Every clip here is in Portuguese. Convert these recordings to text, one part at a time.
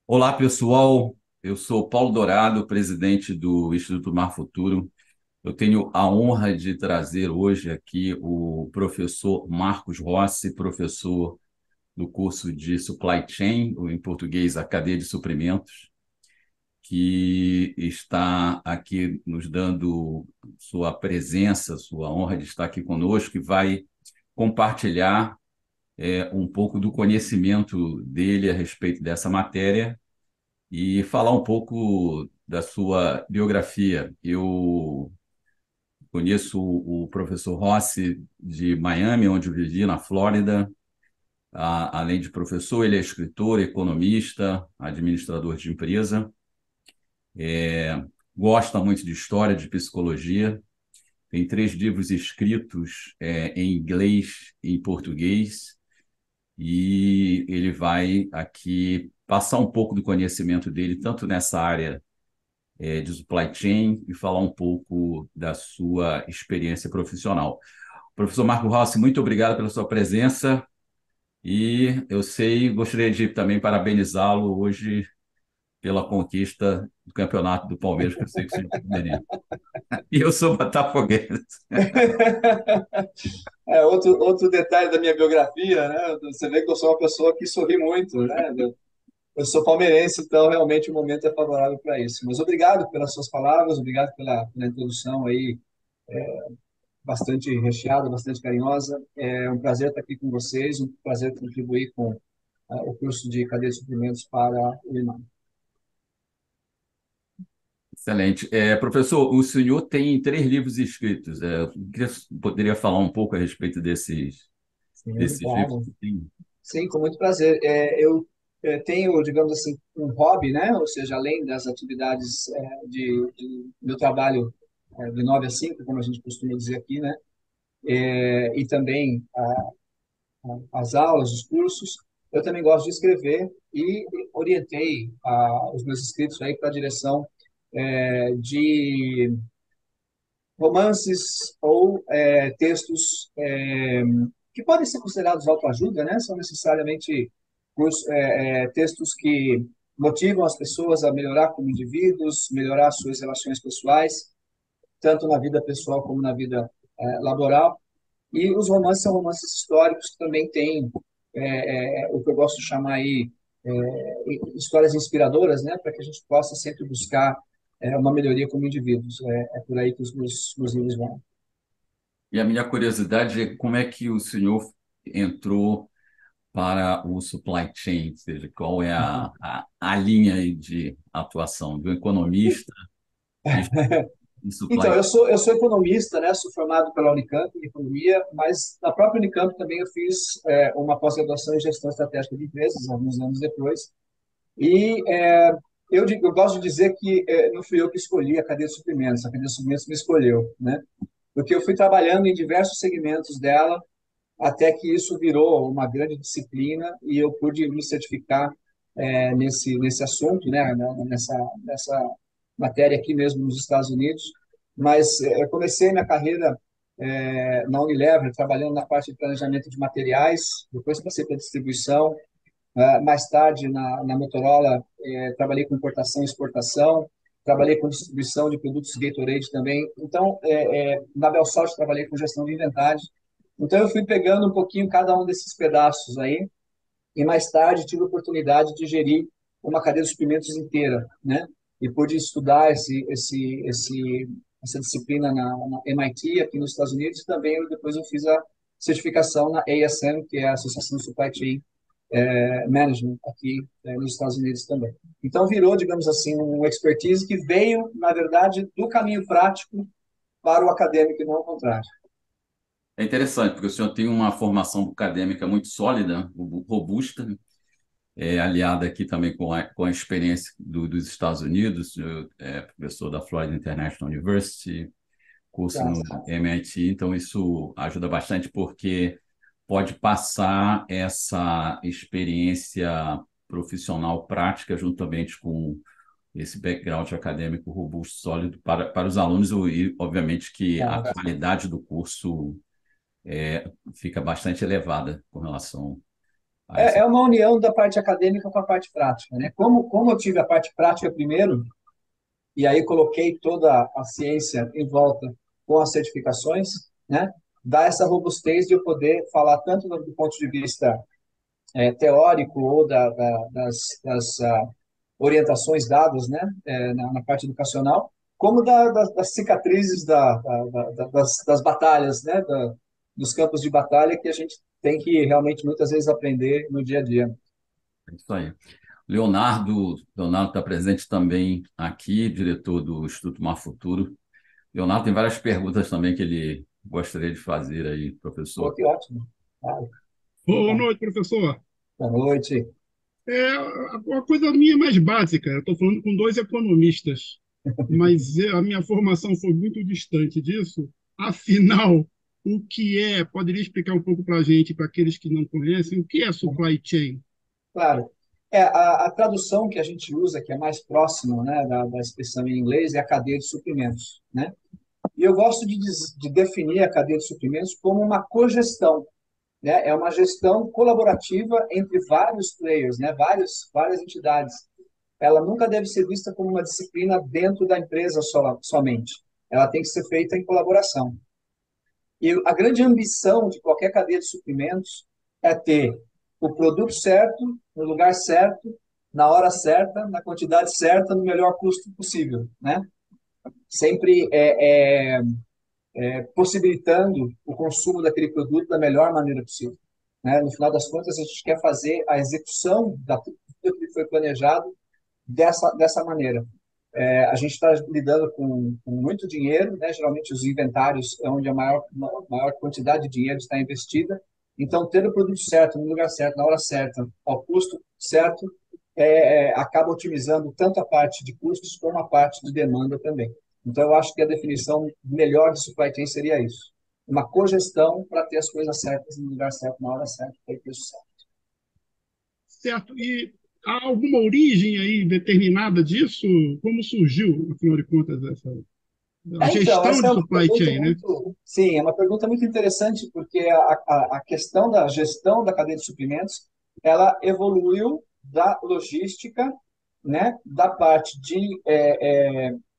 Olá, pessoal. Eu sou Paulo Dourado, presidente do Instituto Mar Futuro. Eu tenho a honra de trazer hoje aqui o professor Marcos Rossi, professor do curso de Supply Chain, ou em português, a cadeia de suprimentos, que está aqui nos dando sua presença, sua honra de estar aqui conosco, e vai compartilhar um pouco do conhecimento dele a respeito dessa matéria e falar um pouco da sua biografia. Eu conheço o professor Rossi de Miami, onde eu vivi, na Flórida. Além de professor, ele é escritor, economista, administrador de empresa, gosta muito de história, de psicologia. Tem três livros escritos em inglês e em português, e ele vai aqui passar um pouco do conhecimento dele, tanto nessa área de supply chain e falar um pouco da sua experiência profissional. Professor Marco Rossi, muito obrigado pela sua presença e eu sei, gostaria de também parabenizá-lo hoje pela conquista do campeonato do Palmeiras, que eu sei que o senhor é palmeirense. E eu sou botafoguense. Outro detalhe da minha biografia, né? Você vê que eu sou uma pessoa que sorri muito, né? Eu sou palmeirense, então realmente o momento é favorável para isso. Mas obrigado pelas suas palavras, obrigado pela introdução aí, bastante recheada, bastante carinhosa. É um prazer estar aqui com vocês, um prazer contribuir com o curso de cadeia de suprimentos para o IMAM. Excelente. Professor, o senhor tem três livros escritos. Poderia falar um pouco a respeito Sim, desses livros claro. que tem? Sim, com muito prazer. Eu tenho, digamos assim, um hobby, né? Ou seja, além das atividades do trabalho de 9 a 5, como a gente costuma dizer aqui, né? E também as aulas, os cursos. Eu também gosto de escrever e orientei os meus inscritos aí para a direção de romances ou textos que podem ser considerados autoajuda, né? São necessariamente textos que motivam as pessoas a melhorar como indivíduos, melhorar suas relações pessoais, tanto na vida pessoal como na vida laboral. E os romances são romances históricos que também têm o que eu gosto de chamar aí histórias inspiradoras, né? Para que a gente possa sempre buscar uma melhoria como indivíduos. É por aí que os meus livros vão. E a minha curiosidade é como é que o senhor entrou para o supply chain, ou seja, qual é a linha aí de atuação do economista e, e Então, supply eu sou economista, né? Sou formado pela Unicamp em economia, mas na própria Unicamp também eu fiz uma pós-graduação em gestão estratégica de empresas, alguns anos depois. E eu gosto de dizer que não fui eu que escolhi a cadeia de suprimentos, a cadeia de suprimentos me escolheu, né? Porque eu fui trabalhando em diversos segmentos dela, até que isso virou uma grande disciplina e eu pude me certificar nesse assunto, né, nessa matéria aqui mesmo nos Estados Unidos. Mas eu comecei minha carreira na Unilever, trabalhando na parte de planejamento de materiais, depois passei para distribuição, mais tarde na Motorola trabalhei com importação e exportação, trabalhei com distribuição de produtos Gatorade também. Então, na Belsalt trabalhei com gestão de inventários. Então, eu fui pegando um pouquinho cada um desses pedaços aí, e mais tarde tive a oportunidade de gerir uma cadeia de suprimentos inteira, né? E pude estudar essa disciplina na MIT, aqui nos Estados Unidos, e também depois eu fiz a certificação na ASM, que é a Associação de Supply Chain Management, aqui nos Estados Unidos também. Então, virou, digamos assim, um expertise que veio, na verdade, do caminho prático para o acadêmico e não ao contrário. É interessante, porque o senhor tem uma formação acadêmica muito sólida, robusta, aliada aqui também com a experiência dos Estados Unidos. Eu professor da Florida International University, curso Tá? no MIT, então isso ajuda bastante porque pode passar essa experiência profissional prática juntamente com esse background acadêmico robusto, sólido para os alunos e, obviamente, que a Tá. qualidade do curso fica bastante elevada com relação Ah, isso É uma união da parte acadêmica com a parte prática, né? Como eu tive a parte prática primeiro, e aí coloquei toda a ciência em volta com as certificações, né? Dá essa robustez de eu poder falar tanto do ponto de vista teórico ou das orientações dadas, né, na parte educacional, como das cicatrizes das batalhas, né, dos campos de batalha que a gente tem que realmente muitas vezes aprender no dia a dia. é isso aí. Leonardo está presente também aqui, diretor do Instituto Mar Futuro. Leonardo tem várias perguntas também que ele gostaria de fazer aí, Pô, professor. que ótimo. Ah, Boa então, noite, professor. boa noite. A coisa minha é mais básica. Eu estou falando com dois economistas, mas a minha formação foi muito distante disso. Afinal, o que é? Poderia explicar um pouco para a gente, para aqueles que não conhecem, o que é supply chain? Claro. A tradução que a gente usa, que é mais próxima, né, da expressão em inglês, é a cadeia de suprimentos, né? E eu gosto de definir a cadeia de suprimentos como uma cogestão, né? É uma gestão colaborativa entre vários players, né? Várias entidades. Ela nunca deve ser vista como uma disciplina dentro da empresa somente. Ela tem que ser feita em colaboração. E a grande ambição de qualquer cadeia de suprimentos é ter o produto certo, no lugar certo, na hora certa, na quantidade certa, no melhor custo possível, né? Sempre possibilitando o consumo daquele produto da melhor maneira possível, né? No final das contas, a gente quer fazer a execução daquilo que foi planejado dessa maneira. A gente está lidando com muito dinheiro, né? Geralmente os inventários é onde a maior quantidade de dinheiro está investida. Então, ter o produto certo, no lugar certo, na hora certa, ao custo certo, acaba otimizando tanto a parte de custos como a parte de demanda também. Então, eu acho que a definição melhor de supply chain seria isso. Uma cogestão para ter as coisas certas no lugar certo, na hora certa, para o preço certo. Certo? E há alguma origem aí determinada disso? Como surgiu, afinal de contas, a Então, gestão essa de é uma supply pergunta chain, né? muito, sim, é uma pergunta muito interessante, porque a questão da gestão da cadeia de suprimentos, ela evoluiu da logística, né, da parte de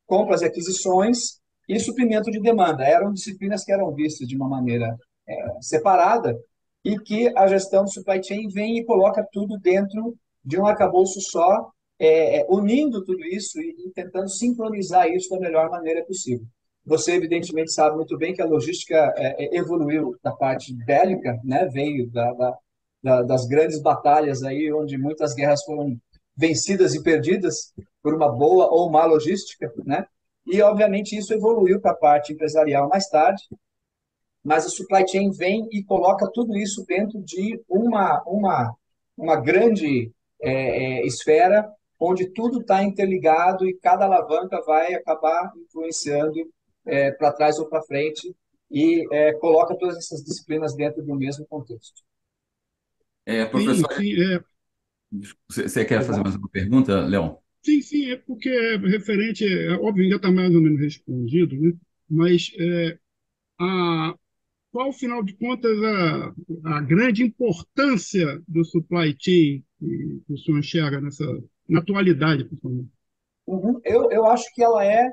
compras e aquisições e suprimento de demanda. Eram disciplinas que eram vistas de uma maneira separada e que a gestão do supply chain vem e coloca tudo dentro de um arcabouço só, unindo tudo isso e tentando sincronizar isso da melhor maneira possível. Você, evidentemente, sabe muito bem que a logística evoluiu da parte bélica, né? Veio das grandes batalhas aí, onde muitas guerras foram vencidas e perdidas por uma boa ou má logística, né? E, obviamente, isso evoluiu para a parte empresarial mais tarde, mas a supply chain vem e coloca tudo isso dentro de uma grande esfera onde tudo está interligado e cada alavanca vai acabar influenciando para trás ou para frente e coloca todas essas disciplinas dentro do mesmo contexto. Sim, Professor, sim, você quer fazer mais Exato. uma pergunta, Leon? sim, é porque é referente, óbvio, já está mais ou menos respondido, né? Mas a, qual, afinal de contas, a grande importância do supply chain que o senhor enxerga na atualidade, principalmente? Uhum. Eu acho que ela é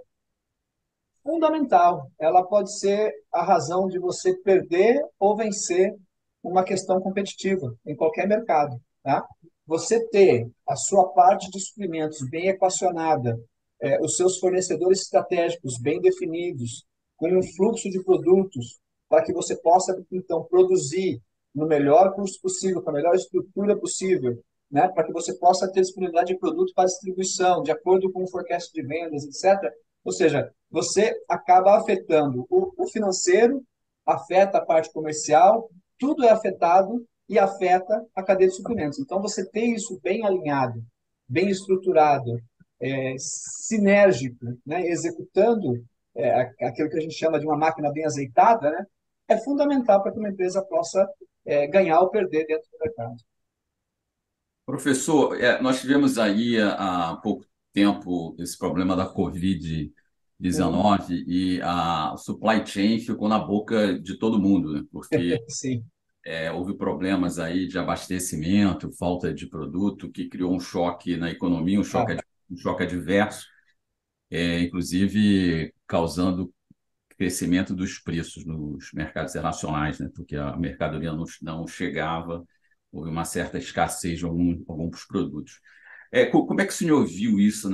fundamental. Ela pode ser a razão de você perder ou vencer uma questão competitiva em qualquer mercado, tá? Você ter a sua parte de suprimentos bem equacionada, os seus fornecedores estratégicos bem definidos, com um fluxo de produtos para que você possa, então, produzir no melhor custo possível, com a melhor estrutura possível, né? Para que você possa ter disponibilidade de produto para distribuição, de acordo com o forecast de vendas, etc. Ou seja, você acaba afetando o financeiro, afeta a parte comercial, tudo é afetado e afeta a cadeia de suprimentos. Então, você tem isso bem alinhado, bem estruturado, sinérgico, né, executando aquilo que a gente chama de uma máquina bem azeitada, né, é fundamental para que uma empresa possa ganhar ou perder dentro do mercado. Professor, nós tivemos aí há pouco tempo esse problema da Uhum. Covid-19 e a supply chain ficou na boca de todo mundo, né? Porque Sim. houve problemas aí de abastecimento, falta de produto, que criou um choque na economia, Ah, um choque adverso, inclusive causando crescimento dos preços nos mercados internacionais, né? Porque a mercadoria não chegava, houve uma certa escassez de alguns produtos. Como é que o senhor viu isso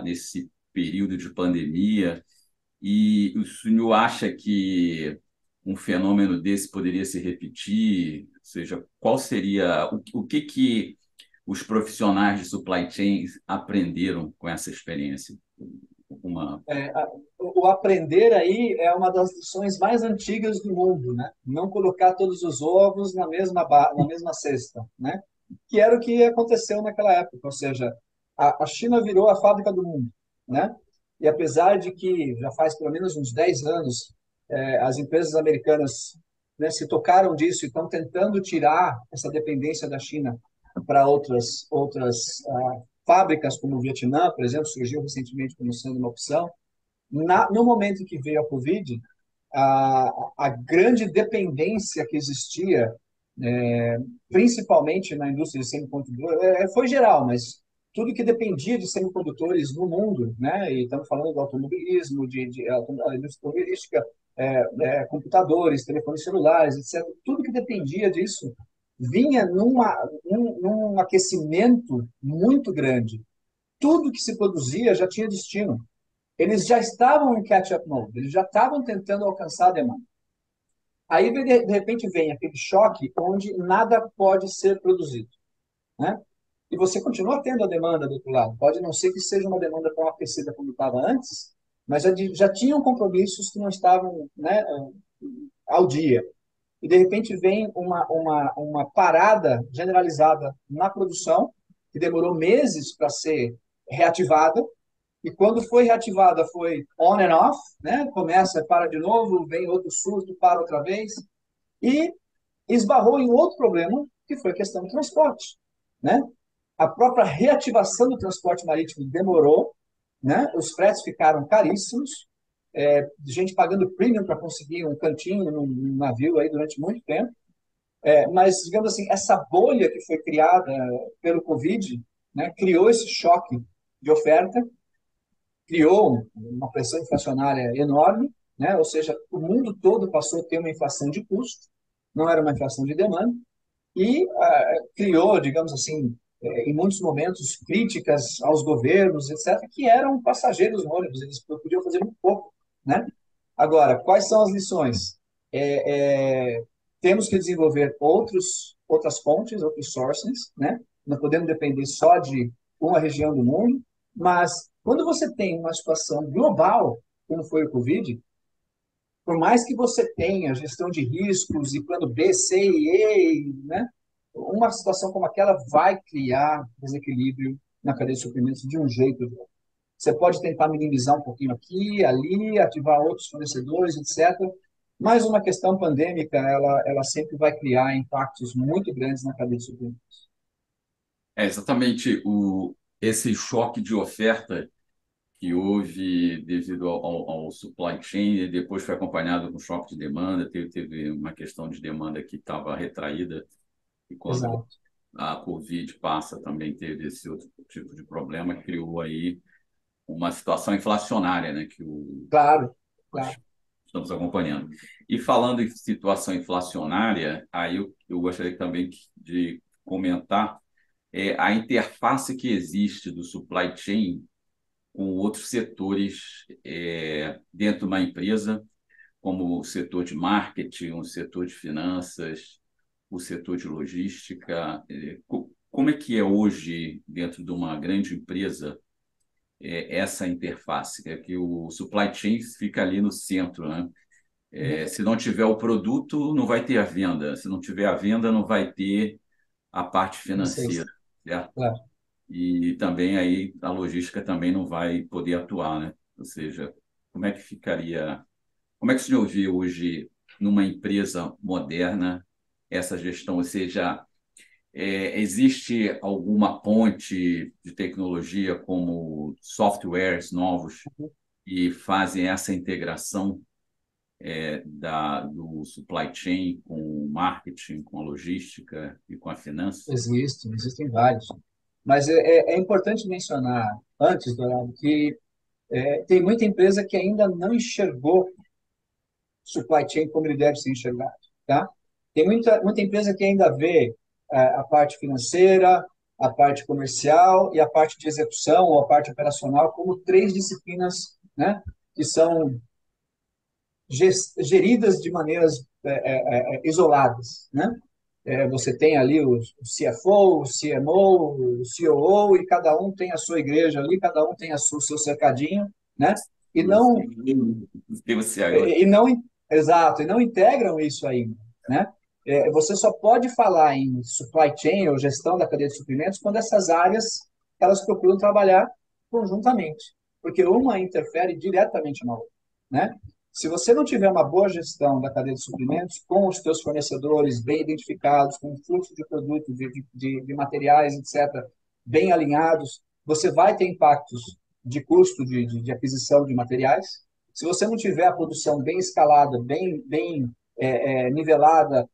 nesse período de pandemia? E o senhor acha que um fenômeno desse poderia se repetir? Ou seja, qual seria o que os profissionais de supply chain aprenderam com essa experiência? Uma é, a- o aprender aí é uma das lições mais antigas do mundo, né? Não colocar todos os ovos na mesma cesta, né? Que era o que aconteceu naquela época, ou seja, a China virou a fábrica do mundo, né? E apesar de que já faz pelo menos uns 10 anos, as empresas americanas, né, se tocaram disso e estão tentando tirar essa dependência da China para outras fábricas, como o Vietnã, por exemplo, surgiu recentemente como sendo uma opção. No momento em que veio a Covid, a grande dependência que existia, principalmente na indústria de semicondutores, foi geral, mas tudo que dependia de semicondutores no mundo, né? E estamos falando do automobilismo, a indústria automobilística, computadores, telefones celulares, etc. Tudo que dependia disso vinha num aquecimento muito grande. Tudo que se produzia já tinha destino. Eles já estavam em catch-up mode, eles já estavam tentando alcançar a demanda. Aí, de repente, vem aquele choque onde nada pode ser produzido, né? E você continua tendo a demanda do outro lado. Pode não ser que seja uma demanda tão aquecida como estava antes, mas já tinham compromissos que não estavam, né, ao dia. E, de repente, vem uma parada generalizada na produção, que demorou meses para ser reativada, e quando foi reativada, foi on and off, né? Começa, para de novo, vem outro surto, para outra vez. E esbarrou em outro problema, que foi a questão do transporte, né? A própria reativação do transporte marítimo demorou, né? Os fretes ficaram caríssimos, gente pagando premium para conseguir um cantinho num navio aí durante muito tempo. Mas, digamos assim, essa bolha que foi criada pelo Covid, né, criou esse choque de oferta, criou uma pressão inflacionária enorme, né? Ou seja, o mundo todo passou a ter uma inflação de custo, não era uma inflação de demanda, e criou, digamos assim, em muitos momentos, críticas aos governos, etc., que eram passageiros no ônibus, eles podiam fazer muito pouco, né? Agora, quais são as lições? Temos que desenvolver outras fontes, outros sources, né? Não podemos depender só de uma região do mundo, mas quando você tem uma situação global, como foi o Covid, por mais que você tenha gestão de riscos e plano B, C e E, né? Uma situação como aquela vai criar desequilíbrio na cadeia de suprimentos de um jeito ou de outro. Você pode tentar minimizar um pouquinho aqui, ali, ativar outros fornecedores, etc. Mas uma questão pandêmica, ela sempre vai criar impactos muito grandes na cadeia de suprimentos. exatamente esse choque de oferta que houve devido ao supply chain, e depois foi acompanhado com choque de demanda, teve uma questão de demanda que estava retraída, e quando Exato. a Covid passa, também teve esse outro tipo de problema, criou aí uma situação inflacionária, né, que Claro, nós claro. estamos acompanhando. E falando em situação inflacionária, aí eu gostaria também de comentar a interface que existe do supply chain com outros setores dentro de uma empresa, como o setor de marketing, o setor de finanças, o setor de logística. Como é que é hoje, dentro de uma grande empresa, essa interface? É que o supply chain fica ali no centro, né? Uhum. Se não tiver o produto, não vai ter a venda. Se não tiver a venda, não vai ter a parte financeira, Vocês, certo? claro. E também aí a logística também não vai poder atuar, né? Ou seja, como é que ficaria, como é que o senhor vê hoje numa empresa moderna essa gestão? Ou seja, existe alguma ponte de tecnologia como softwares novos que fazem essa integração do supply chain com o marketing, com a logística e com a finança? Existem vários. Mas é importante mencionar antes, Dourado, que tem muita empresa que ainda não enxergou supply chain como ele deve ser enxergado, tá? Tem muita empresa que ainda vê a parte financeira, a parte comercial e a parte de execução ou a parte operacional como três disciplinas, né, que são geridas de maneiras isoladas, né? Você tem ali o CFO, o CMO, o COO, e cada um tem a sua igreja ali, cada um tem o seu cercadinho, né? E não, E você agora? e não, exato, e não integram isso ainda, né? Você só pode falar em supply chain ou gestão da cadeia de suprimentos quando essas áreas elas procuram trabalhar conjuntamente, porque uma interfere diretamente na outra, né? Se você não tiver uma boa gestão da cadeia de suprimentos, com os seus fornecedores bem identificados, com o fluxo de produtos, de materiais, etc., bem alinhados, você vai ter impactos de custo de aquisição de materiais. Se você não tiver a produção bem escalada, bem nivelada,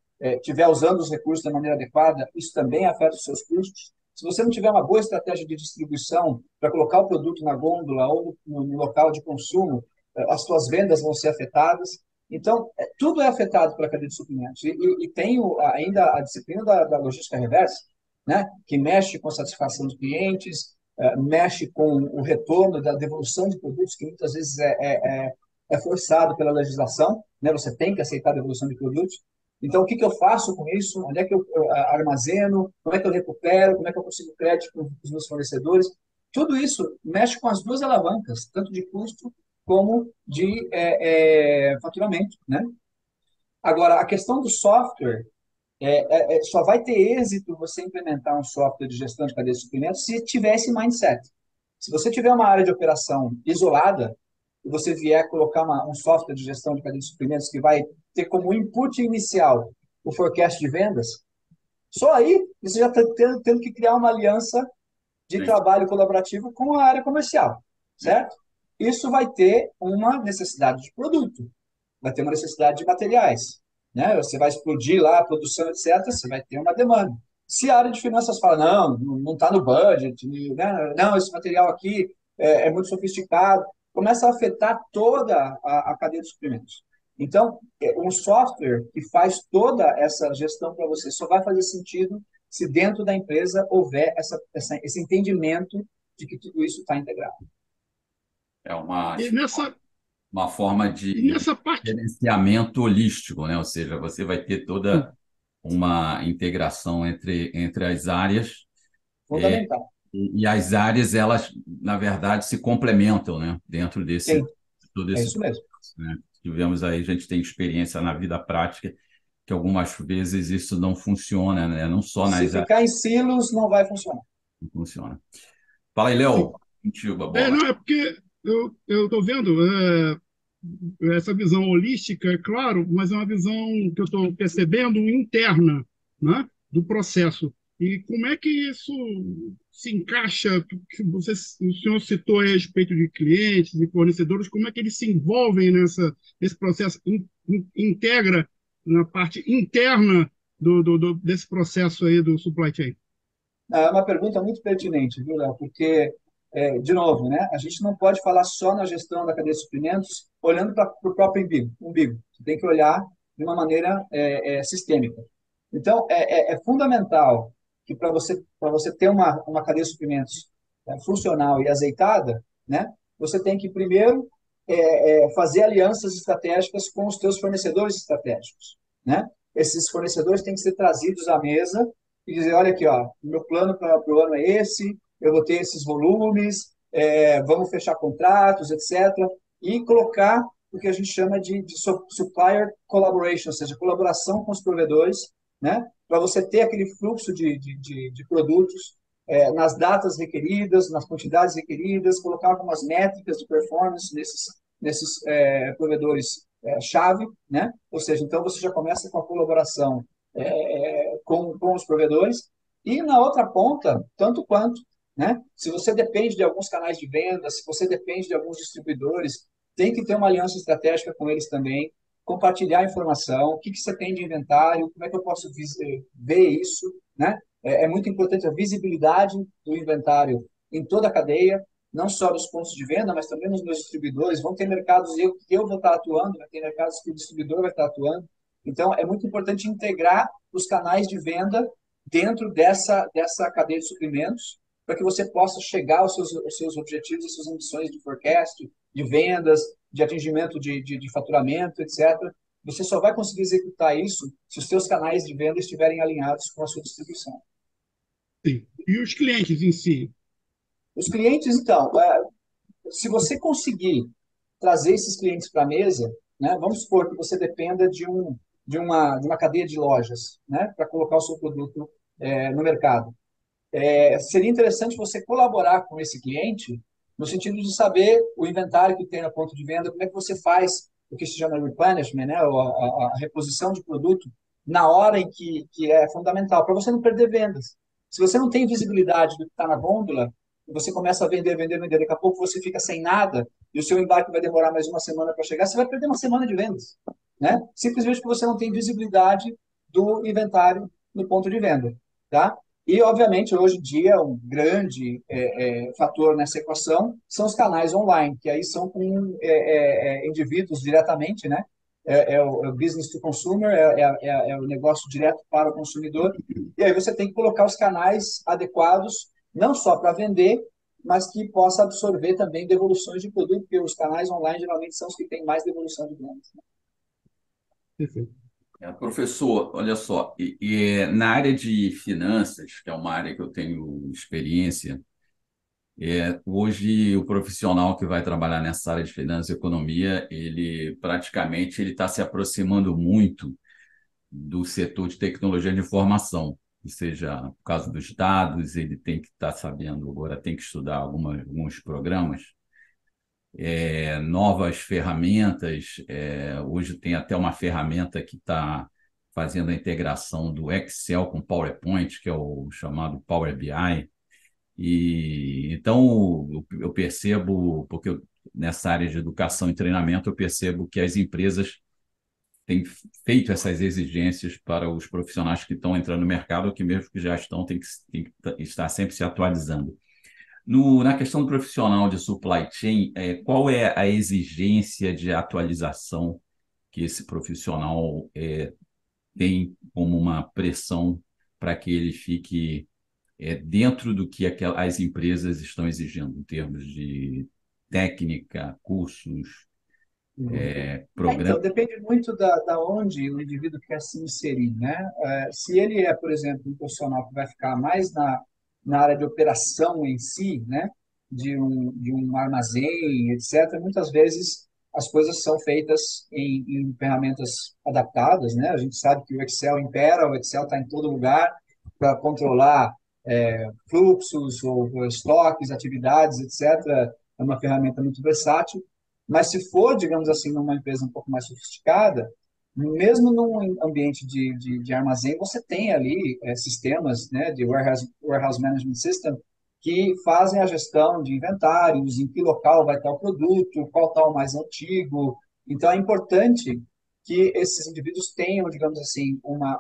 tiver usando os recursos da maneira adequada, isso também afeta os seus custos. Se você não tiver uma boa estratégia de distribuição para colocar o produto na gôndola ou no local de consumo, as suas vendas vão ser afetadas. Então, tudo é afetado pela cadeia de suprimentos. E tem ainda a disciplina da logística reversa, né, que mexe com a satisfação dos clientes, mexe com o retorno da devolução de produtos, que muitas vezes é forçado pela legislação, né, você tem que aceitar a devolução de produtos. Então, o que eu faço com isso? Onde é que eu armazeno? Como é que eu recupero? Como é que eu consigo crédito para os meus fornecedores? Tudo isso mexe com as duas alavancas, tanto de custo como de faturamento, né? Agora, a questão do software, só vai ter êxito você implementar um software de gestão de cadeia de suprimentos se tiver esse mindset. Se você tiver uma área de operação isolada e você vier colocar um software de gestão de cadeia de suprimentos que vai ter como input inicial o forecast de vendas, só aí você já está tendo que criar uma aliança de Sim. trabalho colaborativo com a área comercial, certo? Isso vai ter uma necessidade de produto, vai ter uma necessidade de materiais, né? Você vai explodir lá a produção, etc., você vai ter uma demanda. Se a área de finanças fala, não está no budget, né? Não, esse material aqui é muito sofisticado, começa a afetar toda a cadeia de suprimentos. Então, um software que faz toda essa gestão para você só vai fazer sentido se dentro da empresa houver esse entendimento de que tudo isso está integrado. É uma, E nessa, uma forma e de nessa parte, gerenciamento holístico, né? Ou seja, você vai ter toda uma integração entre as áreas, Fundamental. e as áreas, elas, na verdade, se complementam, né? Dentro Sim, todo é esse isso mesmo. processo, né? Tivemos aí, a gente tem experiência na vida prática que algumas vezes isso não funciona, né? Não só Se nas áreas ficar em silos, não vai funcionar. que funciona. Fala aí, sim. Léo, contigo a bola. Não, é porque eu estou vendo essa visão holística, é claro, mas é uma visão que eu estou percebendo interna, né, do processo. E como é que isso se encaixa? O senhor citou aí a respeito de clientes e fornecedores, como é que eles se envolvem nesse processo, integra na parte interna desse processo aí do supply chain? É uma pergunta muito pertinente, viu, Léo? Porque, de novo, né, a gente não pode falar só na gestão da cadeia de suprimentos olhando para o próprio umbigo. Você tem que olhar de uma maneira sistêmica. Então, é fundamental que para você ter uma cadeia de suprimentos funcional e azeitada, né, você tem que, primeiro, fazer alianças estratégicas com os seus fornecedores estratégicos, né? Esses fornecedores têm que ser trazidos à mesa e dizer, olha aqui, ó, meu plano para o ano é esse, eu vou ter esses volumes, vamos fechar contratos, etc. E colocar o que a gente chama de supplier collaboration, ou seja, colaboração com os provedores, né? Para você ter aquele fluxo de produtos nas datas requeridas, nas quantidades requeridas, colocar algumas métricas de performance nesses provedores chave, né? Ou seja, então você já começa com a colaboração com os provedores, e na outra ponta, tanto quanto, né? Se você depende de alguns canais de venda, se você depende de alguns distribuidores, tem que ter uma aliança estratégica com eles também, compartilhar informação, o que você tem de inventário, como é que eu posso ver isso, né? É muito importante a visibilidade do inventário em toda a cadeia, não só nos pontos de venda, mas também nos meus distribuidores. Vão ter mercados que eu vou estar atuando, vai ter mercados que o distribuidor vai estar atuando. Então, é muito importante integrar os canais de venda dentro dessa cadeia de suprimentos, para que você possa chegar aos seus objetivos, às suas ambições de forecast, de vendas, de atingimento de faturamento, etc. Você só vai conseguir executar isso se os seus canais de venda estiverem alinhados com a sua distribuição. Sim. E os clientes em si? Os clientes, então, se você conseguir trazer esses clientes para a mesa, né, vamos supor que você dependa de uma cadeia de lojas, né, para colocar o seu produto no mercado. Seria interessante você colaborar com esse cliente no sentido de saber o inventário que tem no ponto de venda, como é que você faz o que se chama replenishment, né, ou a reposição de produto na hora em que é fundamental, para você não perder vendas. Se você não tem visibilidade do que está na gôndola, você começa a vender, vender, vender, daqui a pouco você fica sem nada e o seu embarque vai demorar mais uma semana para chegar, você vai perder uma semana de vendas, né? Simplesmente porque você não tem visibilidade do inventário no ponto de venda, tá? E, obviamente, hoje em dia, um grande fator nessa equação são os canais online, que aí são com indivíduos diretamente, né? É o business to consumer, é o negócio direto para o consumidor. E aí você tem que colocar os canais adequados, não só para vender, mas que possa absorver também devoluções de produto, porque os canais online geralmente são os que têm mais devolução de vendas. Perfeito. Professor, olha só, na área de finanças, que é uma área que eu tenho experiência, hoje o profissional que vai trabalhar nessa área de finanças e economia, ele praticamente ele está se aproximando muito do setor de tecnologia de informação, ou seja, no caso dos dados, ele tem que estar sabendo, agora tem que estudar alguns programas, novas ferramentas. Hoje tem até uma ferramenta que está fazendo a integração do Excel com PowerPoint, que é o chamado Power BI. E então eu percebo, porque nessa área de educação e treinamento, eu percebo que as empresas têm feito essas exigências para os profissionais que estão entrando no mercado, ou que mesmo que já estão, tem que estar sempre se atualizando. Na questão profissional de supply chain, qual é a exigência de atualização que esse profissional tem como uma pressão para que ele fique dentro do que as empresas estão exigindo, em termos de técnica, cursos, Então, programas? depende muito da onde o indivíduo quer se inserir, né? Se ele é, por exemplo, um profissional que vai ficar mais na área de operação em si, né? De um armazém, etc., muitas vezes as coisas são feitas em ferramentas adaptadas, né? A gente sabe que o Excel impera, o Excel está em todo lugar para controlar fluxos ou estoques, atividades, etc. É uma ferramenta muito versátil. Mas se for, digamos assim, numa empresa um pouco mais sofisticada, mesmo num ambiente de armazém, você tem ali sistemas, né, de warehouse Management System que fazem a gestão de inventários, em que local vai estar o produto, qual está o mais antigo. Então, é importante que esses indivíduos tenham, digamos assim, uma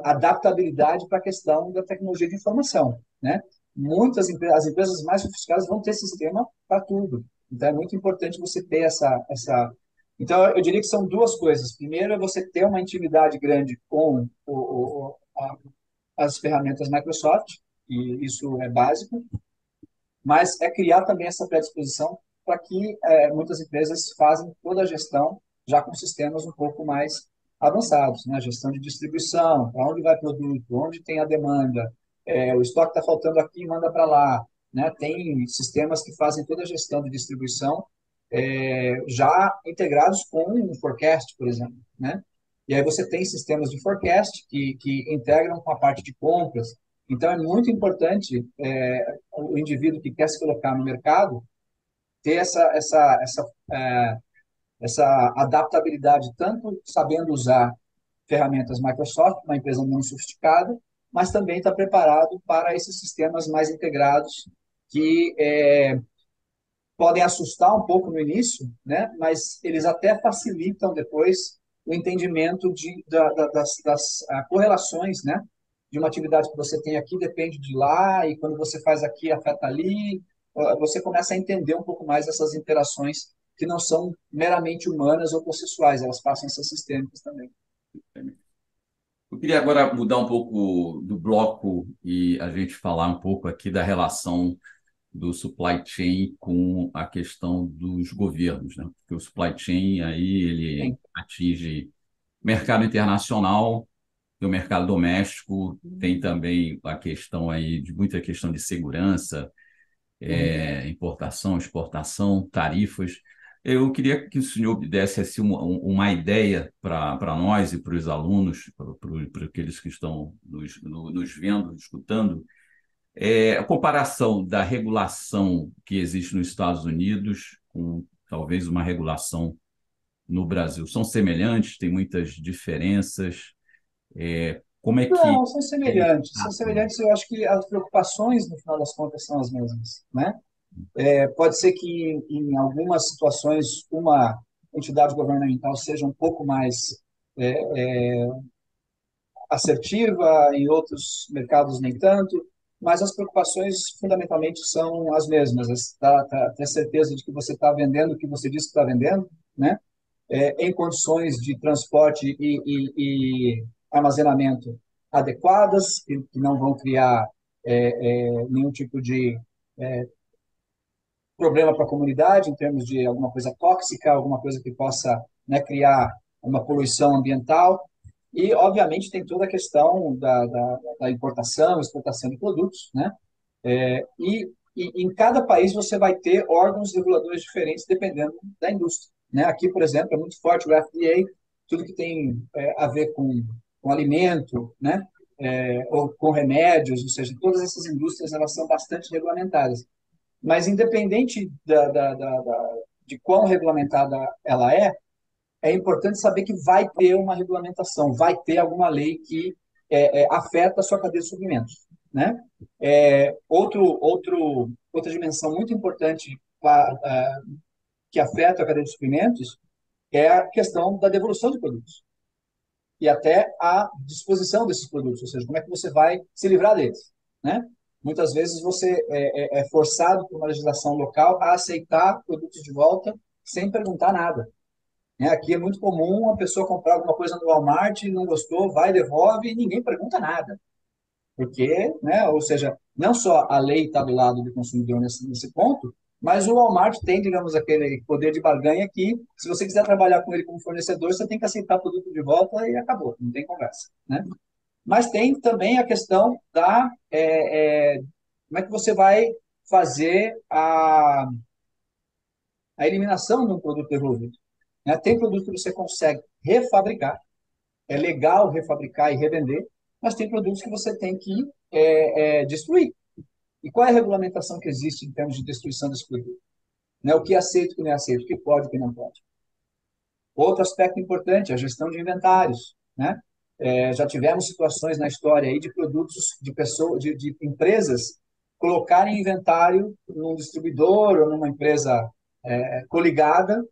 adaptabilidade para a questão da tecnologia de informação, né? As empresas mais sofisticadas vão ter sistema para tudo. Então, é muito importante você ter essa. Então, eu diria que são duas coisas. Primeiro, é você ter uma intimidade grande com as ferramentas Microsoft, e isso é básico, mas é criar também essa predisposição para que muitas empresas fazem toda a gestão já com sistemas um pouco mais avançados, né? Gestão de distribuição, para onde vai o produto, onde tem a demanda, o estoque está faltando aqui, manda para lá, né? Tem sistemas que fazem toda a gestão de distribuição já integrados com o forecast, por exemplo, né? E aí você tem sistemas de forecast que integram com a parte de compras. Então, é muito importante o indivíduo que quer se colocar no mercado ter essa adaptabilidade, tanto sabendo usar ferramentas Microsoft, uma empresa não sofisticada, mas também está preparado para esses sistemas mais integrados que podem assustar um pouco no início, né? Mas eles até facilitam depois o entendimento das correlações, né? De uma atividade que você tem aqui depende de lá, e quando você faz aqui afeta ali. Você começa a entender um pouco mais essas interações que não são meramente humanas ou processuais, elas passam a ser sistêmicas também. Eu queria agora mudar um pouco do bloco e a gente falar um pouco aqui da relação do supply chain com a questão dos governos, né? Porque o supply chain aí ele Sim. atinge mercado internacional e o mercado doméstico, tem também a questão aí de muita questão de segurança, importação, exportação, tarifas. Eu queria que o senhor desse assim, uma ideia para nós e para os alunos, para aqueles que estão nos vendo, escutando, a comparação da regulação que existe nos Estados Unidos com talvez uma regulação no Brasil. São semelhantes? Tem muitas diferenças? Como é que Não, são eles semelhantes. São tratam? semelhantes, eu acho que as preocupações, no final das contas, são as mesmas, né? Pode ser que em algumas situações uma entidade governamental seja um pouco mais assertiva, em outros mercados nem tanto, mas as preocupações fundamentalmente são as mesmas. Ter certeza de que você está vendendo o que você disse que está vendendo, né? Em condições de transporte e armazenamento adequadas, que não vão criar nenhum tipo de problema para a comunidade, em termos de alguma coisa tóxica, alguma coisa que possa, né, criar uma poluição ambiental. E, obviamente, tem toda a questão da importação, exportação de produtos, né? E em cada país você vai ter órgãos reguladores diferentes dependendo da indústria, né? Aqui, por exemplo, é muito forte o FDA, tudo que tem a ver com alimento, né? Ou com remédios, ou seja, todas essas indústrias elas são bastante regulamentadas. Mas independente de quão regulamentada ela é importante saber que vai ter uma regulamentação, vai ter alguma lei que afeta a sua cadeia de suprimentos, né? Outra dimensão muito importante que afeta a cadeia de suprimentos é a questão da devolução de produtos e até a disposição desses produtos, ou seja, como é que você vai se livrar deles, né? Muitas vezes você é forçado por uma legislação local a aceitar produtos de volta sem perguntar nada, né? Aqui é muito comum a pessoa comprar alguma coisa no Walmart, não gostou, vai, devolve e ninguém pergunta nada. Porque, né, ou seja, não só a lei está do lado do consumidor nesse ponto, mas o Walmart tem, digamos, aquele poder de barganha que, se você quiser trabalhar com ele como fornecedor, você tem que aceitar o produto de volta e acabou, não tem conversa, né? Mas tem também a questão como é que você vai fazer a eliminação de um produto devolvido, né? Tem produto que você consegue refabricar, é legal refabricar e revender, mas tem produtos que você tem que destruir. E qual é a regulamentação que existe em termos de destruição desse produto? Né? O que é aceito, o que não é aceito, o que pode, o que não pode. Outro aspecto importante, a gestão de inventários, né? Já tivemos situações na história aí de produtos de pessoas, de empresas colocarem inventário num distribuidor ou numa empresa coligada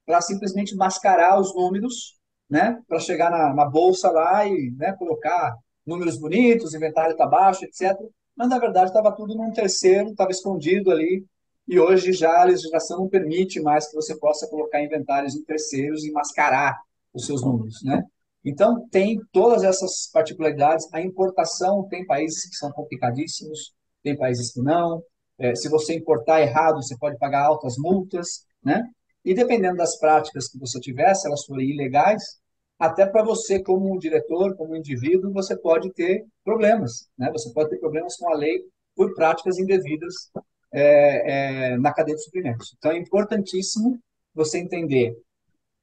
para simplesmente mascarar os números, né? Para chegar na bolsa lá e, né, colocar números bonitos, o inventário está baixo, etc. Mas na verdade estava tudo num terceiro, estava escondido ali. E hoje já a legislação não permite mais que você possa colocar inventários em terceiros e mascarar os seus números, né? Então, tem todas essas particularidades. A importação tem países que são complicadíssimos, tem países que não. Se você importar errado, você pode pagar altas multas, né? E dependendo das práticas que você tiver, se elas forem ilegais, até para você, como um diretor, como um indivíduo, você pode ter problemas, né? Você pode ter problemas com a lei por práticas indevidas na cadeia de suprimentos. Então, é importantíssimo você entender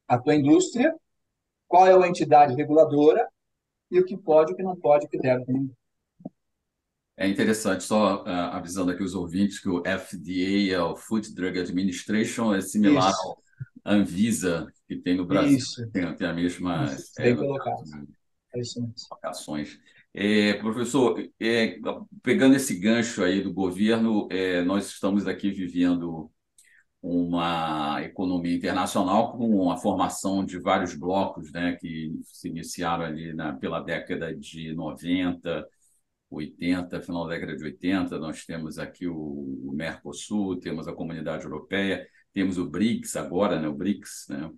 a tua indústria, qual é a entidade reguladora e o que pode, o que não pode, o que deve. É interessante, só avisando aqui os ouvintes que o FDA, o Food Drug Administration, é similar Isso, ao Anvisa, que tem no Brasil, isso, tem a mesma, isso. Bem no colocado. caso, É isso mesmo. ações. Professor, pegando esse gancho aí do governo, nós estamos aqui vivendo uma economia internacional com a formação de vários blocos, né, que se iniciaram ali pela década de 90, 80, final da década de 80. Nós temos aqui o Mercosul, temos a Comunidade Europeia, temos o BRICS agora, né, o BRICS, né?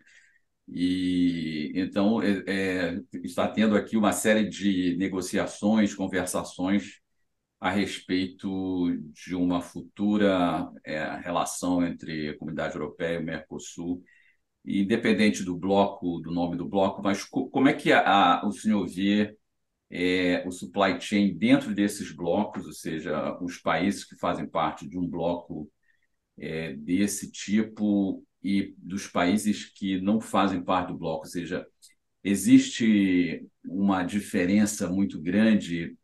E então está tendo aqui uma série de negociações, conversações a respeito de uma futura relação entre a Comunidade Europeia e o Mercosul, independente do bloco, do nome do bloco, mas como é que o senhor vê o supply chain dentro desses blocos, ou seja, os países que fazem parte de um bloco desse tipo e dos países que não fazem parte do bloco, ou seja, existe uma diferença muito grande,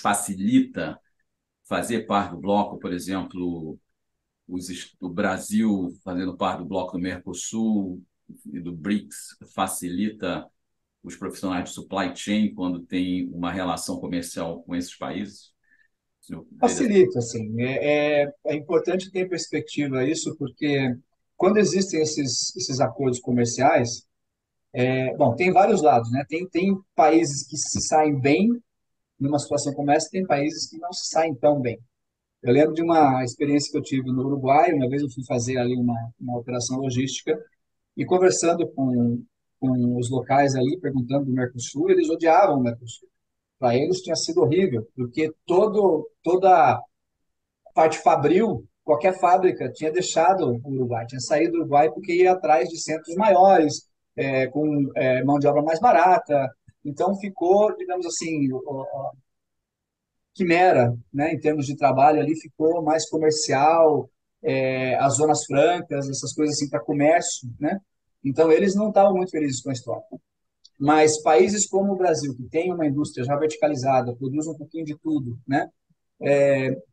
facilita fazer parte do bloco, por exemplo, o Brasil fazendo parte do bloco do Mercosul e do BRICS facilita os profissionais de supply chain quando tem uma relação comercial com esses países? Facilita, assim. É importante ter em perspectiva isso, porque quando existem esses acordos comerciais, bom, tem vários lados, né? Tem países que se saem bem numa situação como essa, tem países que não se saem tão bem. Eu lembro de uma experiência que eu tive no Uruguai. Uma vez eu fui fazer ali uma operação logística e conversando com os locais ali, perguntando do Mercosul, eles odiavam o Mercosul. Para eles tinha sido horrível, porque toda a parte fabril, qualquer fábrica tinha deixado o Uruguai, tinha saído do Uruguai porque ia atrás de centros maiores, com mão de obra mais barata. Então ficou, digamos assim, quimera, né, em termos de trabalho ali, ficou mais comercial, as zonas francas, essas coisas assim para comércio, né? Então eles não estavam muito felizes com a história. Mas países como o Brasil, que tem uma indústria já verticalizada, produz um pouquinho de tudo, né?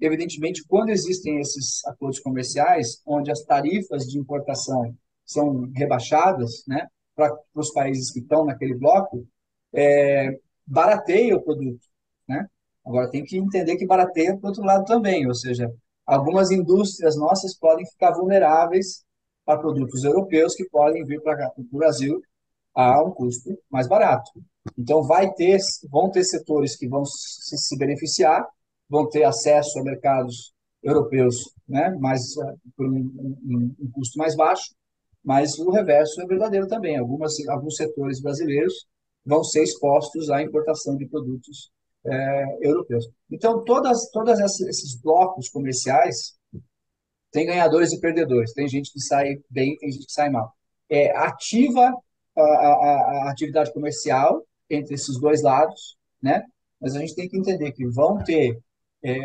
Evidentemente, quando existem esses acordos comerciais, onde as tarifas de importação são rebaixadas, né, para os países que estão naquele bloco, barateia o produto, né? Agora tem que entender que barateia para o outro lado também, ou seja, algumas indústrias nossas podem ficar vulneráveis para produtos europeus que podem vir para o Brasil a um custo mais barato. Então vão ter setores que vão se beneficiar, vão ter acesso a mercados europeus, né, por um custo mais baixo, mas o reverso é verdadeiro também. Alguns setores brasileiros vão ser expostos à importação de produtos europeus. Então, todas esses blocos comerciais têm ganhadores e perdedores. Tem gente que sai bem, tem gente que sai mal. Ativa a atividade comercial entre esses dois lados, né? Mas a gente tem que entender que vão ter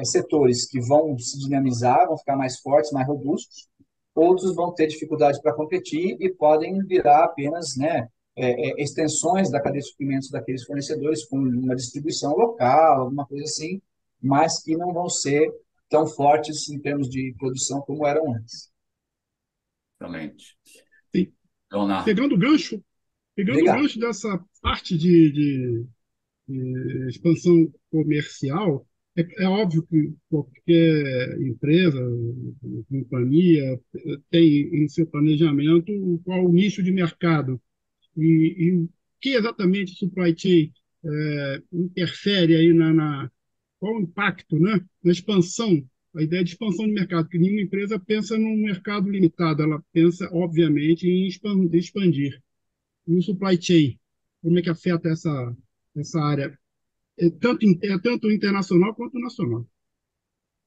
setores que vão se dinamizar, vão ficar mais fortes, mais robustos, outros vão ter dificuldade para competir e podem virar apenas, né, extensões da cadeia de suprimentos daqueles fornecedores com uma distribuição local, alguma coisa assim, mas que não vão ser tão fortes em termos de produção como eram antes. Excelente. Sim. Leonardo. Pegando o gancho dessa parte de expansão comercial, é óbvio que qualquer empresa, companhia, tem em seu planejamento qual o nicho de mercado e o que exatamente supply chain interfere aí qual o impacto, né, na expansão, a ideia de expansão de mercado, que nenhuma empresa pensa num mercado limitado, ela pensa, obviamente, em expandir. E o supply chain, como é que afeta essa área, tanto internacional quanto nacional?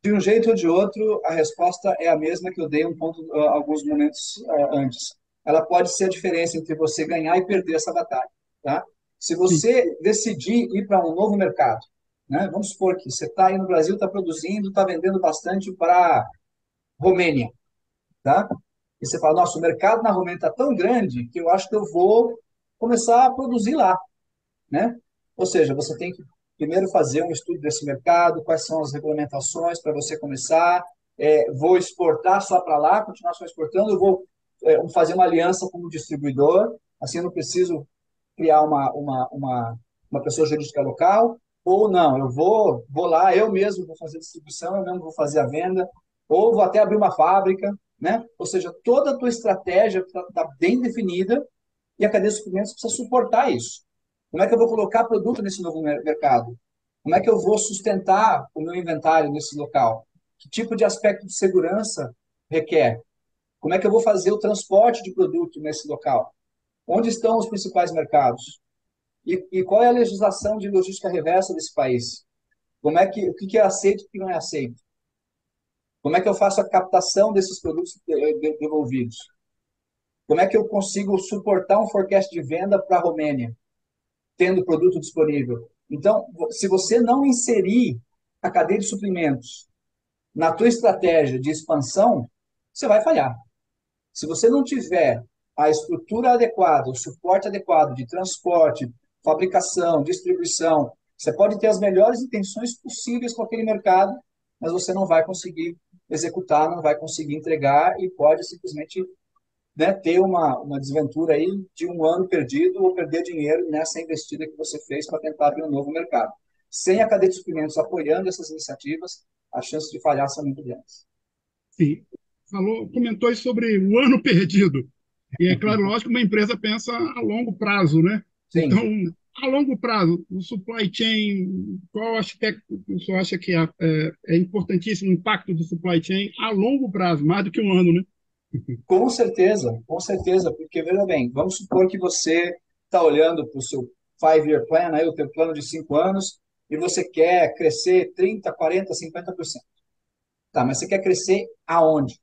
De um jeito ou de outro, a resposta é a mesma que eu dei alguns momentos antes. Ela pode ser a diferença entre você ganhar e perder essa batalha, tá? Se Sim, você decidir ir para um novo mercado, né? Vamos supor que você está aí no Brasil, está produzindo, está vendendo bastante para Romênia, tá? E você fala, nossa, o mercado na Romênia está tão grande que eu acho que eu vou começar a produzir lá, né? Ou seja, você tem que primeiro fazer um estudo desse mercado, quais são as regulamentações para você começar. Vou exportar só para lá, continuar só exportando, eu vou fazer uma aliança como distribuidor, assim eu não preciso criar uma pessoa jurídica local, ou não, eu vou lá, eu mesmo vou fazer distribuição, eu mesmo vou fazer a venda, ou vou até abrir uma fábrica, né? Ou seja, toda a tua estratégia está bem definida e a cadeia de suprimentos precisa suportar isso. Como é que eu vou colocar produto nesse novo mercado? Como é que eu vou sustentar o meu inventário nesse local? Que tipo de aspecto de segurança requer? Como é que eu vou fazer o transporte de produto nesse local? Onde estão os principais mercados? E qual é a legislação de logística reversa desse país? O que é aceito e o que não é aceito? Como é que eu faço a captação desses produtos devolvidos? Como é que eu consigo suportar um forecast de venda para a Romênia, tendo produto disponível? Então, se você não inserir a cadeia de suprimentos na tua estratégia de expansão, você vai falhar. Se você não tiver a estrutura adequada, o suporte adequado de transporte, fabricação, distribuição, você pode ter as melhores intenções possíveis com aquele mercado, mas você não vai conseguir executar, não vai conseguir entregar e pode simplesmente, né, ter uma desventura aí de um ano perdido ou perder dinheiro nessa investida que você fez para tentar abrir um novo mercado. Sem a cadeia de suprimentos apoiando essas iniciativas, as chances de falhar são muito grandes. Sim. Comentou aí sobre o ano perdido. E é claro, lógico, uma empresa pensa a longo prazo, né? Então, Sim. a longo prazo, o supply chain, qual aspecto o senhor acha que é importantíssimo o impacto do supply chain a longo prazo, mais do que um ano, né? Com certeza, porque veja bem, vamos supor que você está olhando para o seu five-year plan, aí, o teu plano de 5 anos, e você quer crescer 30, 40, 50%. Tá, mas você quer crescer aonde?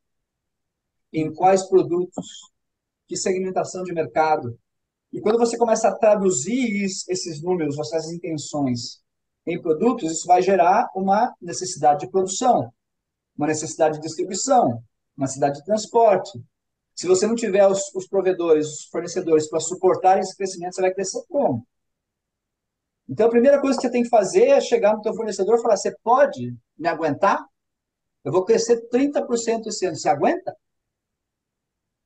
Em quais produtos? Que segmentação de mercado? E quando você começa a traduzir esses números, essas intenções em produtos, isso vai gerar uma necessidade de produção, uma necessidade de distribuição, uma necessidade de transporte. Se você não tiver os provedores, os fornecedores para suportar esse crescimento, você vai crescer como? Então, a primeira coisa que você tem que fazer é chegar no teu fornecedor e falar, você pode me aguentar? Eu vou crescer 30% esse ano. Você aguenta?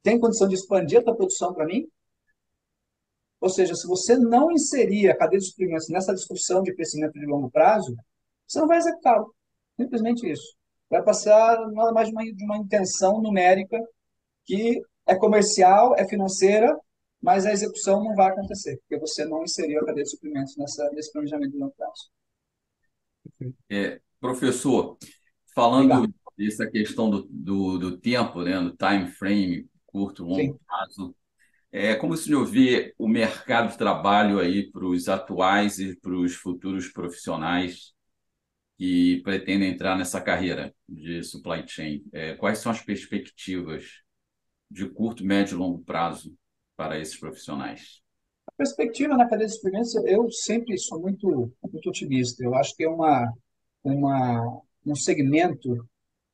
Tem condição de expandir a tua produção para mim? Ou seja, se você não inserir a cadeia de suprimentos nessa discussão de crescimento de longo prazo, você não vai executá-lo. Simplesmente isso. Vai passar nada mais de uma intenção numérica que é comercial, é financeira, mas a execução não vai acontecer, porque você não inseriu a cadeia de suprimentos nesse planejamento de longo prazo. Professor, Obrigado. falando dessa questão do tempo, né, do time frame, curto, longo Sim. prazo, como o senhor vê o mercado de trabalho aí para os atuais e para os futuros profissionais que pretendem entrar nessa carreira de supply chain? Quais são as perspectivas de curto, médio e longo prazo para esses profissionais? A perspectiva na cadeia de suprimentos, eu sempre sou muito otimista. Eu acho que é um segmento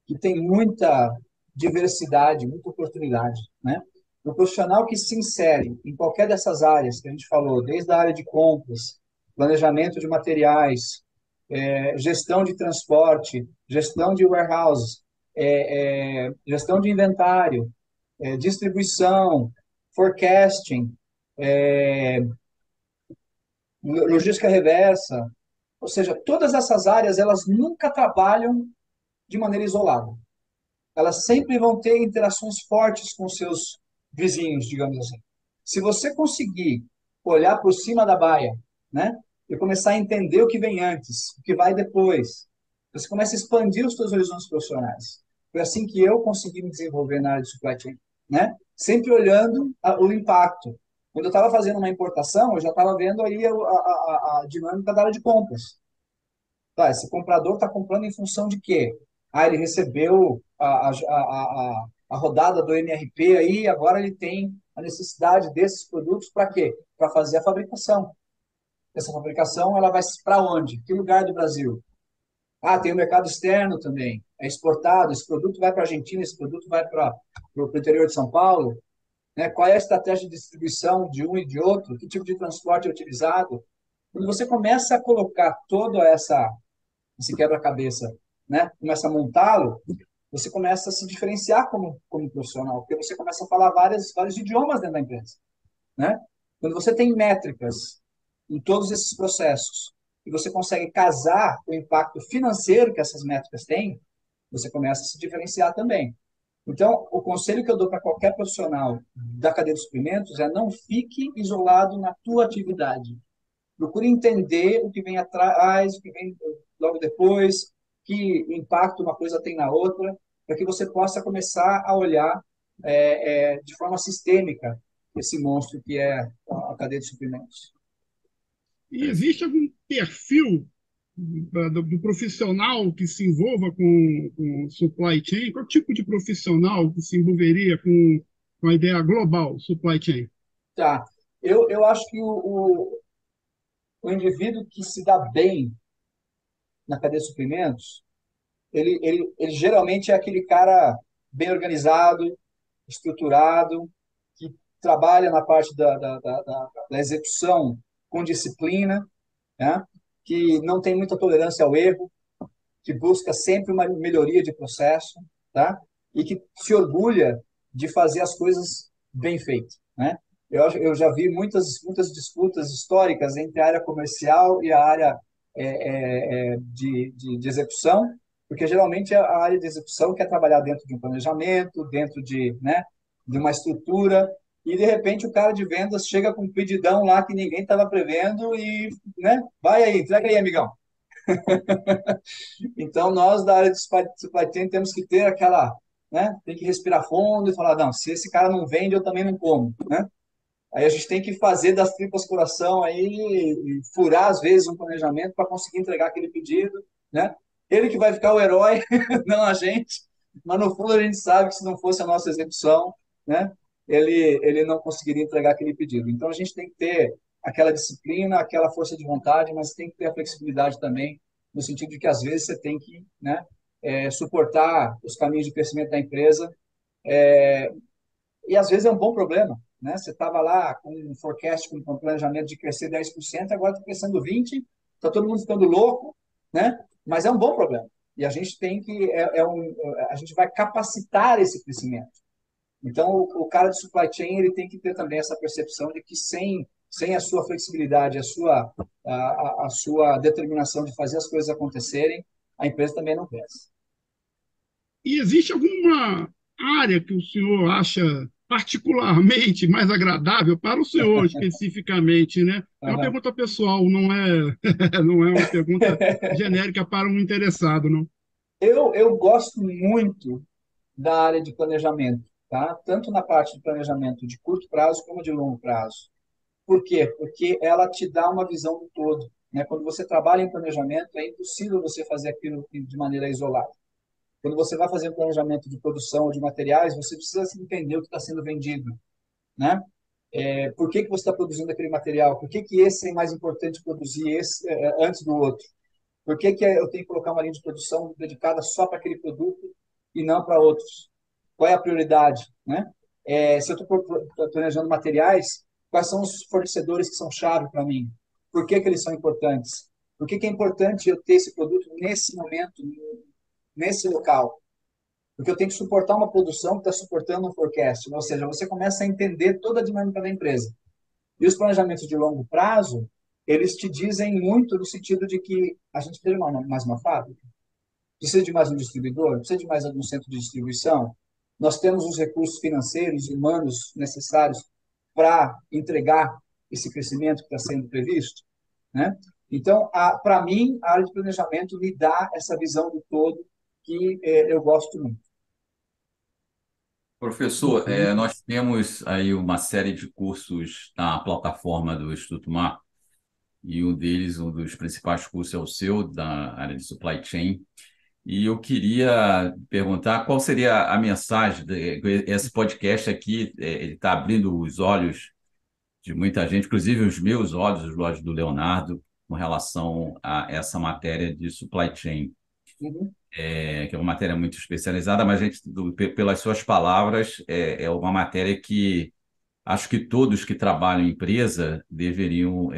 que tem muita diversidade, muita oportunidade, né? O profissional que se insere em qualquer dessas áreas que a gente falou, desde a área de compras, planejamento de materiais, gestão de transporte, gestão de warehouse, gestão de inventário, distribuição, forecasting, é, logística reversa, ou seja, todas essas áreas elas nunca trabalham de maneira isolada. Elas sempre vão ter interações fortes com seus vizinhos, digamos assim. Se você conseguir olhar por cima da baia, né, e começar a entender o que vem antes, o que vai depois, você começa a expandir os seus horizontes profissionais. Foi assim que eu consegui me desenvolver na área de supply chain, né? Sempre olhando o impacto. Quando eu estava fazendo uma importação, eu já estava vendo aí a dinâmica da área de compras. Tá, esse comprador está comprando em função de quê? Ah, ele recebeu a rodada do MRP aí, agora ele tem a necessidade desses produtos para quê? Para fazer a fabricação. Essa fabricação ela vai para onde? Que lugar do Brasil? Ah, tem o mercado externo também. É exportado, esse produto vai para a Argentina, esse produto vai para o interior de São Paulo. Né? Qual é a estratégia de distribuição de um e de outro? Que tipo de transporte é utilizado? Quando você começa a colocar toda esse quebra-cabeça, né? Começa a montá-lo, você começa a se diferenciar como profissional, porque você começa a falar vários idiomas dentro da empresa, né? Quando você tem métricas em todos esses processos e você consegue casar o impacto financeiro que essas métricas têm, você começa a se diferenciar também. Então, o conselho que eu dou para qualquer profissional da cadeia de suprimentos é não fique isolado na tua atividade. Procure entender o que vem atrás, o que vem logo depois, que impacto uma coisa tem na outra, para que você possa começar a olhar de forma sistêmica esse monstro que é a cadeia de suprimentos. E existe algum perfil do profissional que se envolva com supply chain? Qual tipo de profissional que se envolveria com a ideia global supply chain? Tá. Eu acho que o indivíduo que se dá bem na cadeia de suprimentos, ele geralmente é aquele cara bem organizado, estruturado, que trabalha na parte da execução com disciplina, né? Que não tem muita tolerância ao erro, que busca sempre uma melhoria de processo, tá? E que se orgulha de fazer as coisas bem feitas, né? Eu já vi muitas disputas históricas entre a área comercial e a área de execução, porque geralmente a área de execução quer trabalhar dentro de um planejamento, dentro né, de uma estrutura, e de repente o cara de vendas chega com um pedidão lá que ninguém estava prevendo e, né, vai aí, entrega aí, amigão. Então, nós da área de supply chain temos que ter aquela, né? Tem que respirar fundo e falar, não, se esse cara não vende, eu também não como, né? Aí a gente tem que fazer das tripas coração aí, e furar às vezes um planejamento para conseguir entregar aquele pedido, né? Ele que vai ficar o herói, não a gente. Mas no fundo a gente sabe que se não fosse a nossa execução, né? Ele não conseguiria entregar aquele pedido. Então a gente tem que ter aquela disciplina, aquela força de vontade, mas tem que ter a flexibilidade também, no sentido de que às vezes você tem que, né, suportar os caminhos de crescimento da empresa, e às vezes é um bom problema, né? Você estava lá com um forecast, com um planejamento de crescer 10%, agora está crescendo 20%, está todo mundo ficando louco, né? Mas é um bom problema. E a gente tem que, a gente vai capacitar esse crescimento. Então, o cara de supply chain, ele tem que ter também essa percepção de que sem a sua flexibilidade, a sua determinação de fazer as coisas acontecerem, a empresa também não cresce. E existe alguma área que o senhor acha particularmente mais agradável para o senhor especificamente, né? É uma Uhum. pergunta pessoal, não é, não é uma pergunta genérica para um interessado, não. Eu gosto muito da área de planejamento, tá? Tanto na parte de planejamento de curto prazo como de longo prazo. Por quê? Porque ela te dá uma visão do todo, né? Quando você trabalha em planejamento, é impossível você fazer aquilo de maneira isolada. Quando você vai fazer um planejamento de produção ou de materiais, você precisa entender o que está sendo vendido, né? Por que você está produzindo aquele material? Por que esse é mais importante produzir esse antes do outro? Por que eu tenho que colocar uma linha de produção dedicada só para aquele produto e não para outros? Qual é a prioridade, né? Se eu estou planejando materiais, quais são os fornecedores que são chave para mim? Por que eles são importantes? Por que é importante eu ter esse produto nesse momento, nesse local? Porque eu tenho que suportar uma produção que está suportando um forecast. Ou seja, você começa a entender toda a dinâmica da empresa. E os planejamentos de longo prazo, eles te dizem muito no sentido de que a gente precisa de mais uma fábrica, precisa de mais um distribuidor, precisa de mais algum centro de distribuição. Nós temos os recursos financeiros e humanos necessários para entregar esse crescimento que está sendo previsto, né? Então, para mim, a área de planejamento me dá essa visão do todo que eu gosto muito. Professor, Perfeito. nós temos aí uma série de cursos na plataforma do Instituto Mar, e um deles, um dos principais cursos é o seu, da área de supply chain. E eu queria perguntar qual seria a mensagem. Esse podcast aqui, ele está abrindo os olhos de muita gente, inclusive os meus olhos, os olhos do Leonardo, com relação a essa matéria de supply chain, Uhum. que é uma matéria muito especializada, mas, gente, pelas suas palavras, é uma matéria que acho que todos que trabalham em empresa deveriam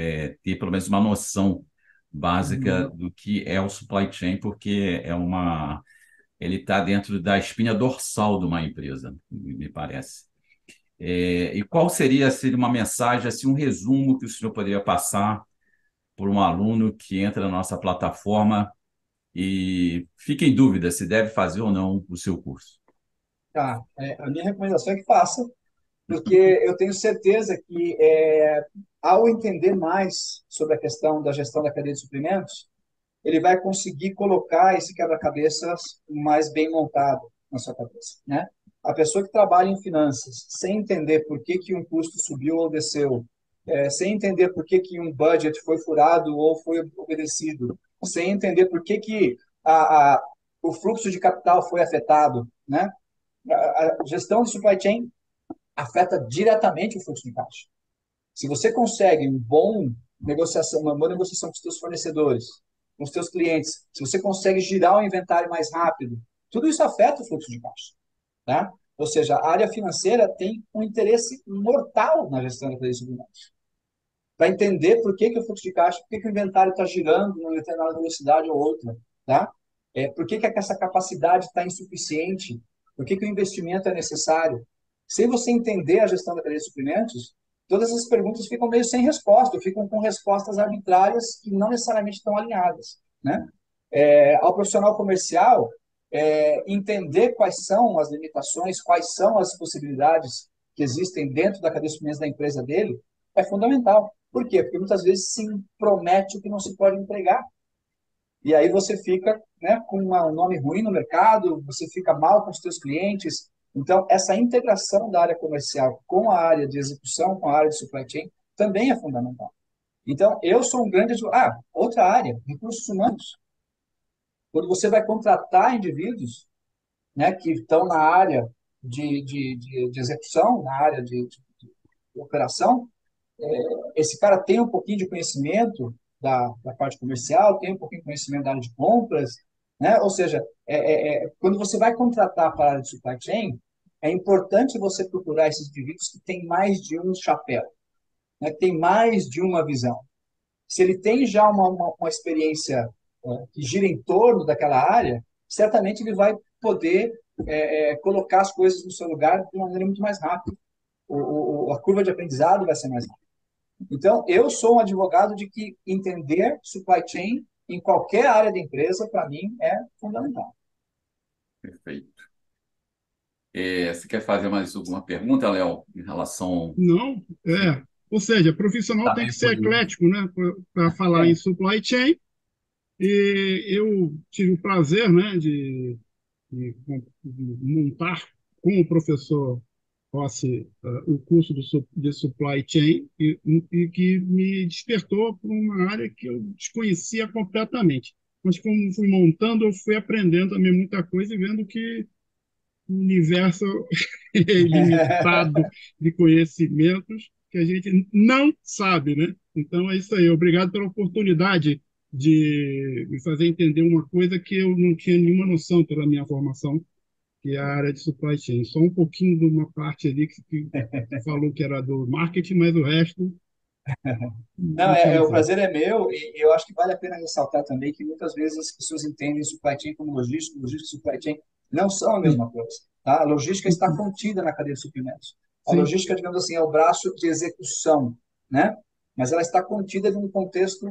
ter pelo menos uma noção básica Uhum. do que é o supply chain, porque ele está dentro da espinha dorsal de uma empresa, me parece. E qual seria uma mensagem, assim, um resumo que o senhor poderia passar por um aluno que entra na nossa plataforma e fica em dúvida se deve fazer ou não o seu curso? Tá. A minha recomendação é que faça, porque eu tenho certeza que, ao entender mais sobre a questão da gestão da cadeia de suprimentos, ele vai conseguir colocar esse quebra-cabeças mais bem montado na sua cabeça, né? A pessoa que trabalha em finanças, sem entender por que que um custo subiu ou desceu, sem entender por que que um budget foi furado ou foi obedecido, sem entender por que que o fluxo de capital foi afetado, né? A gestão de supply chain afeta diretamente o fluxo de caixa. Se você consegue uma boa negociação com os seus fornecedores, com os seus clientes, se você consegue girar o inventário mais rápido, tudo isso afeta o fluxo de caixa, tá? Ou seja, a área financeira tem um interesse mortal na gestão da crise de para entender por que que o fluxo de caixa, por que que o inventário está girando em uma determinada velocidade ou outra, tá? Por que que essa capacidade está insuficiente? Por que que o investimento é necessário? Se você entender a gestão da cadeia de suprimentos, todas essas perguntas ficam meio sem resposta, ficam com respostas arbitrárias que não necessariamente estão alinhadas, né? Ao profissional comercial, entender quais são as limitações, quais são as possibilidades que existem dentro da cadeia de suprimentos da empresa dele, é fundamental. Por quê? Porque muitas vezes se promete o que não se pode entregar. E aí você fica, né, com um nome ruim no mercado, você fica mal com os seus clientes. Então, essa integração da área comercial com a área de execução, com a área de supply chain, também é fundamental. Então, eu sou um grande... outra área, recursos humanos. Quando você vai contratar indivíduos, né, que estão na área de execução, na área de operação, esse cara tem um pouquinho de conhecimento da parte comercial, tem um pouquinho de conhecimento da área de compras, né? Ou seja, quando você vai contratar para a área de supply chain, é importante você procurar esses indivíduos que têm mais de um chapéu, né? Que tem mais de uma visão. Se ele tem já uma experiência que gira em torno daquela área, certamente ele vai poder colocar as coisas no seu lugar de uma maneira muito mais rápida. A curva de aprendizado vai ser mais rápida. Então, eu sou um advogado de que entender supply chain em qualquer área da empresa, para mim, é fundamental. Perfeito. Você quer fazer mais alguma pergunta, Léo, em relação... Não, ou seja, profissional Está tem que bem ser por isso. eclético, né, para falar em supply chain. E eu tive o prazer, né, de montar com o professor Rossi o curso de supply chain e que me despertou para uma área que eu desconhecia completamente. Mas como fui montando, eu fui aprendendo também muita coisa e vendo que o universo limitado de conhecimentos que a gente não sabe, né? Então é isso aí. Obrigado pela oportunidade de me fazer entender uma coisa que eu não tinha nenhuma noção pela minha formação, que é a área de supply chain. Só um pouquinho de uma parte ali que falou que era do marketing, mas o resto Não, não tinha o noção. prazer é meu e eu acho que vale a pena ressaltar também que muitas vezes as pessoas entendem supply chain como logística e supply chain não são a mesma coisa. Tá? A logística está contida na cadeia de suprimentos. A Sim, logística, digamos assim, é o braço de execução, né? Mas ela está contida em um contexto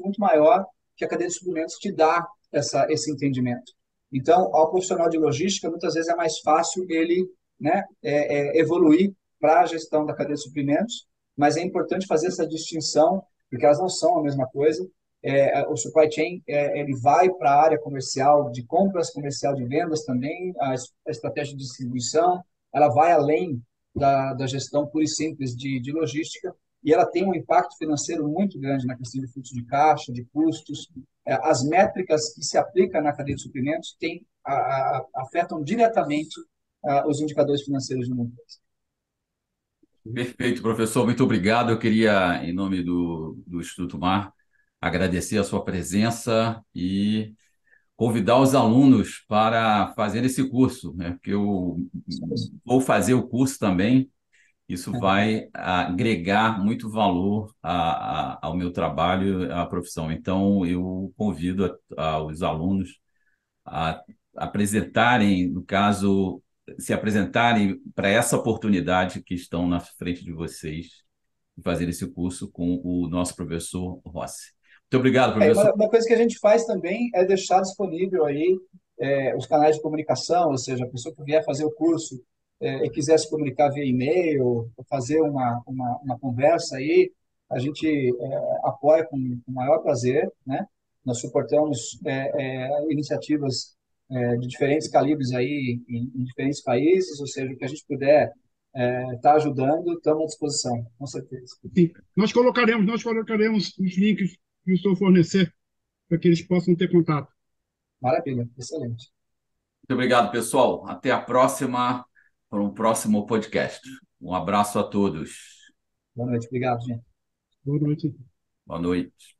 muito maior que a cadeia de suprimentos te dá esse entendimento. Então, ao profissional de logística, muitas vezes é mais fácil ele, né, evoluir para a gestão da cadeia de suprimentos, mas é importante fazer essa distinção, porque elas não são a mesma coisa. O supply chain ele vai para a área comercial de compras, comercial de vendas também, a estratégia de distribuição, ela vai além da gestão pura e simples de logística, e ela tem um impacto financeiro muito grande na questão de fluxo de caixa, de custos. As métricas que se aplicam na cadeia de suprimentos afetam diretamente os indicadores financeiros de uma empresa. Perfeito, professor. Muito obrigado. Eu queria, em nome do Instituto Mar, agradecer a sua presença e convidar os alunos para fazer esse curso, né? Porque eu vou fazer o curso também. Isso vai agregar muito valor ao meu trabalho, à profissão. Então, eu convido os alunos a apresentarem, no caso, se apresentarem para essa oportunidade que estão na frente de vocês, de fazer esse curso com o nosso professor Rossi. Muito obrigado, professor. Uma coisa que a gente faz também é deixar disponível aí os canais de comunicação, ou seja, a pessoa que vier fazer o curso e quiser se comunicar via e-mail, fazer uma conversa aí, a gente apoia com o maior prazer, né? Nós suportamos iniciativas de diferentes calibres aí em diferentes países, ou seja, o que a gente puder estar ajudando, estamos à disposição, com certeza. Sim. Nós colocaremos os links que o senhor fornecer para que eles possam ter contato. Maravilha, excelente. Muito obrigado, pessoal. Até a próxima, para um próximo podcast. Um abraço a todos. Boa noite, obrigado, gente. Boa noite. Boa noite.